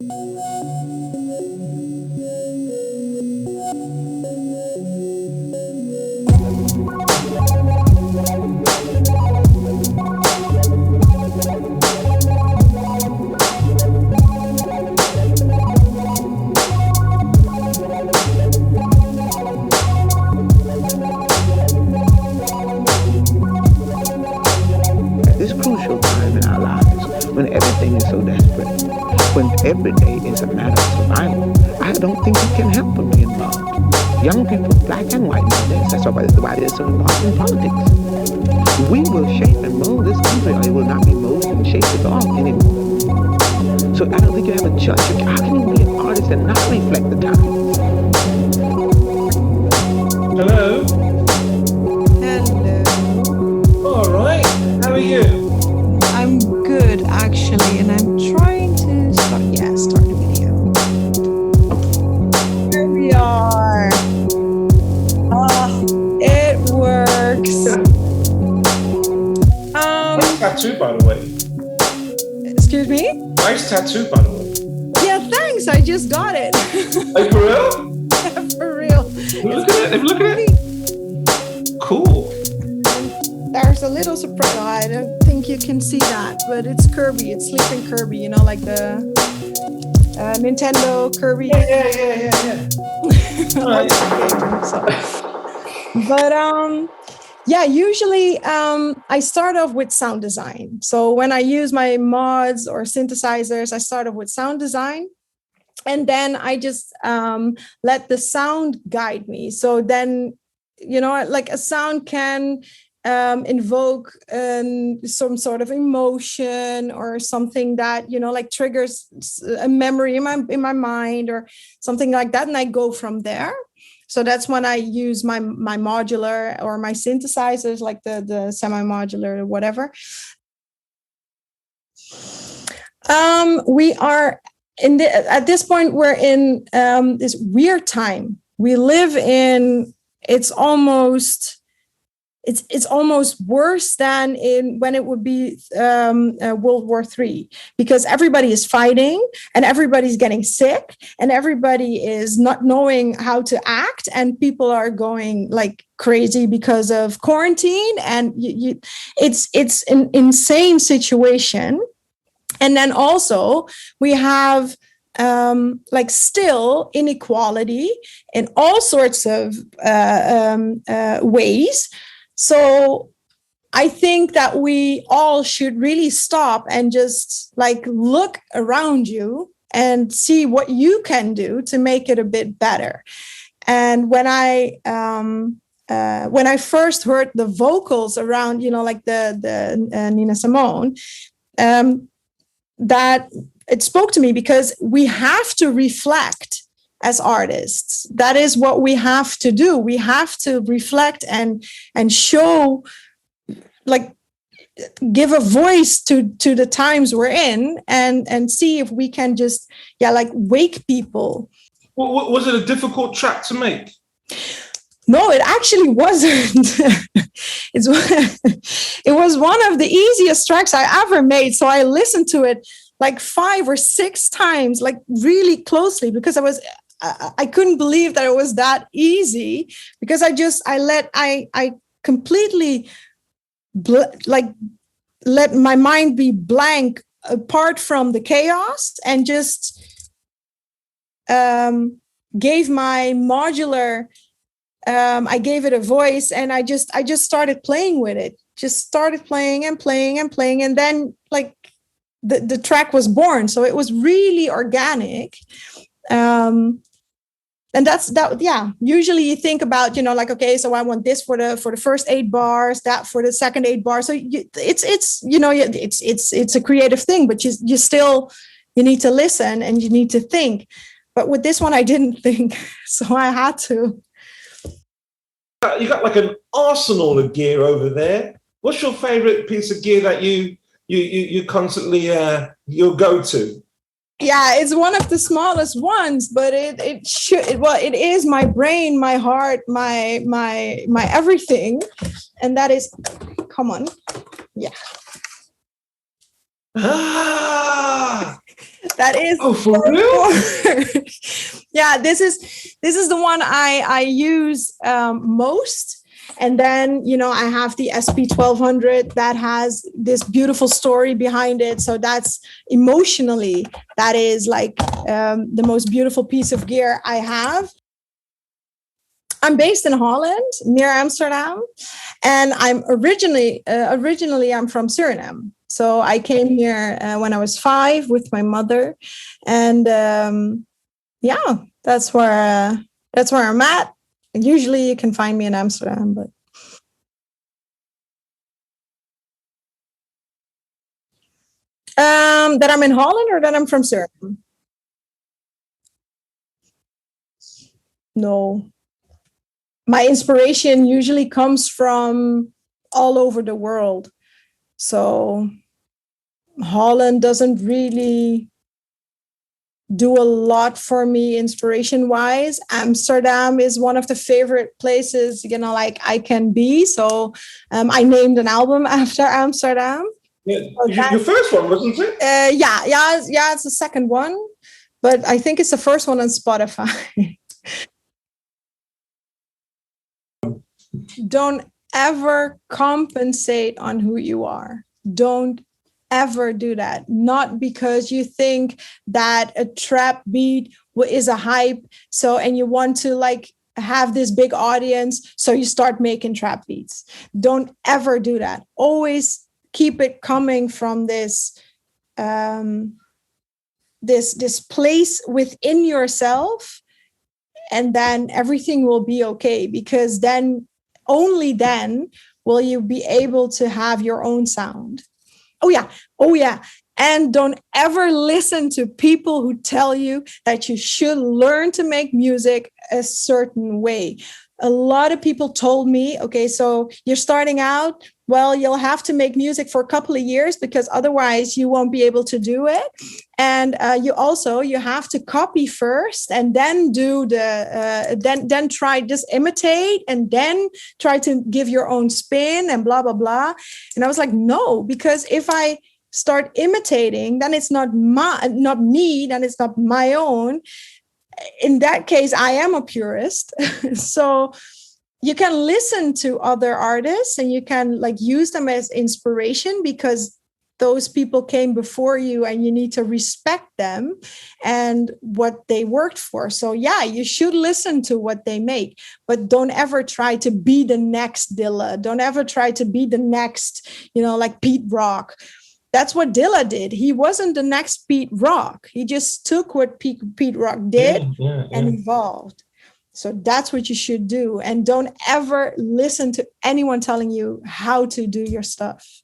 This crucial time in our lives, when everything is so desperate, when every day is a matter of survival, I don't think you can help but be involved. Young people, black and white nowadays, that's why they're so involved in politics. We will shape and mold this country, or it will not be molded and shaped at all anymore. So I don't think you have a choice. How can you be an artist and not reflect the times? Hello. Hello. All right. How are you? I'm good, actually, and I'm trying to start the video. Here we are. It works. Nice tattoo, by the way. Excuse me? Nice tattoo, by the way. Yeah, thanks. I just got it. Are you for real? For real. Look at it. Look at it. Cool. There's a little surprise. Oh, I don't think you can see that, but it's Kirby. It's Sleeping Kirby, you know, like the Nintendo Kirby. Yeah. Right. But yeah, usually I start off with sound design. So when I use my mods or synthesizers, I start off with sound design. And then I just let the sound guide me. So then, you know, like a sound can invoke some sort of emotion or something that, you know, like triggers a memory in my mind or something like that. And I go from there. So that's when I use my modular or my synthesizers, like the semi-modular or whatever. We are at this point, we're in this weird time. We live in, it's almost worse than when it would be World War III, because everybody is fighting and everybody's getting sick and everybody is not knowing how to act and people are going like crazy because of quarantine, and it's an insane situation. And then also we have like still inequality in all sorts of ways. So I think that we all should really stop and just like look around you and see what you can do to make it a bit better. And when I first heard the vocals around, you know, like the Nina Simone, that it spoke to me, because we have to reflect as artists. That is what we have to do. We have to reflect and show, like, give a voice to the times we're in, and see if we can just, like wake people. Well, was it a difficult track to make? No, it actually wasn't. It was one of the easiest tracks I ever made. So I listened to it like 5 or 6 times, like really closely, because I couldn't believe that it was that easy, because I completely let my mind be blank apart from the chaos, and just gave my modular, I gave it a voice, and I just started playing with it. Just started playing and playing and playing, and then like the track was born. So it was really organic. And that's that. Yeah. Usually you think about, you know, like, okay, so I want this for the first 8 bars, that for the second 8 bars. So it's you know, it's a creative thing, but you still, you need to listen and you need to think. But with this one, I didn't think, so I had to. You got like an arsenal of gear over there. What's your favorite piece of gear that you constantly you'll go to? Yeah, it's one of the smallest ones, but it is my brain, my heart, my everything, and that is, come on, yeah. That is for real? Yeah, this is the one I use most. And then, I have the SP1200 that has this beautiful story behind it. So that's emotionally, that is like the most beautiful piece of gear I have. I'm based in Holland, near Amsterdam, and I'm originally I'm from Suriname. So I came here when I was 5 with my mother, and that's where I'm at. Usually you can find me in Amsterdam, but that I'm in Holland or that I'm from Suriname? No. My inspiration usually comes from all over the world. So Holland doesn't really do a lot for me inspiration wise. Amsterdam is one of the favorite places, like I can be. So I named an album after Amsterdam. Yeah. So your first one, wasn't it? Yeah, it's the second one, but I think it's the first one on Spotify. Don't ever compensate on who you are. Don't ever do that. Not because you think that a trap beat is a hype. So, and you want to have this big audience. So you start making trap beats. Don't ever do that. Always keep it coming from this, this place within yourself. And then everything will be okay, because only then will you be able to have your own sound. Oh yeah. And don't ever listen to people who tell you that you should learn to make music a certain way. A lot of people told me, okay, so you're starting out, well, you'll have to make music for a couple of years because otherwise you won't be able to do it. And you have to copy first and then do then try just imitate and then try to give your own spin and blah, blah, blah. And I was like, no, because if I start imitating, then it's not me, then it's not my own. In that case, I am a purist. So you can listen to other artists and you can use them as inspiration because those people came before you and you need to respect them and what they worked for. So yeah, you should listen to what they make, but don't ever try to be the next Dilla. Don't ever try to be the next, Pete Rock. That's what Dilla did. He wasn't the next Pete Rock. He just took what Pete Rock did and evolved. So that's what you should do. And don't ever listen to anyone telling you how to do your stuff.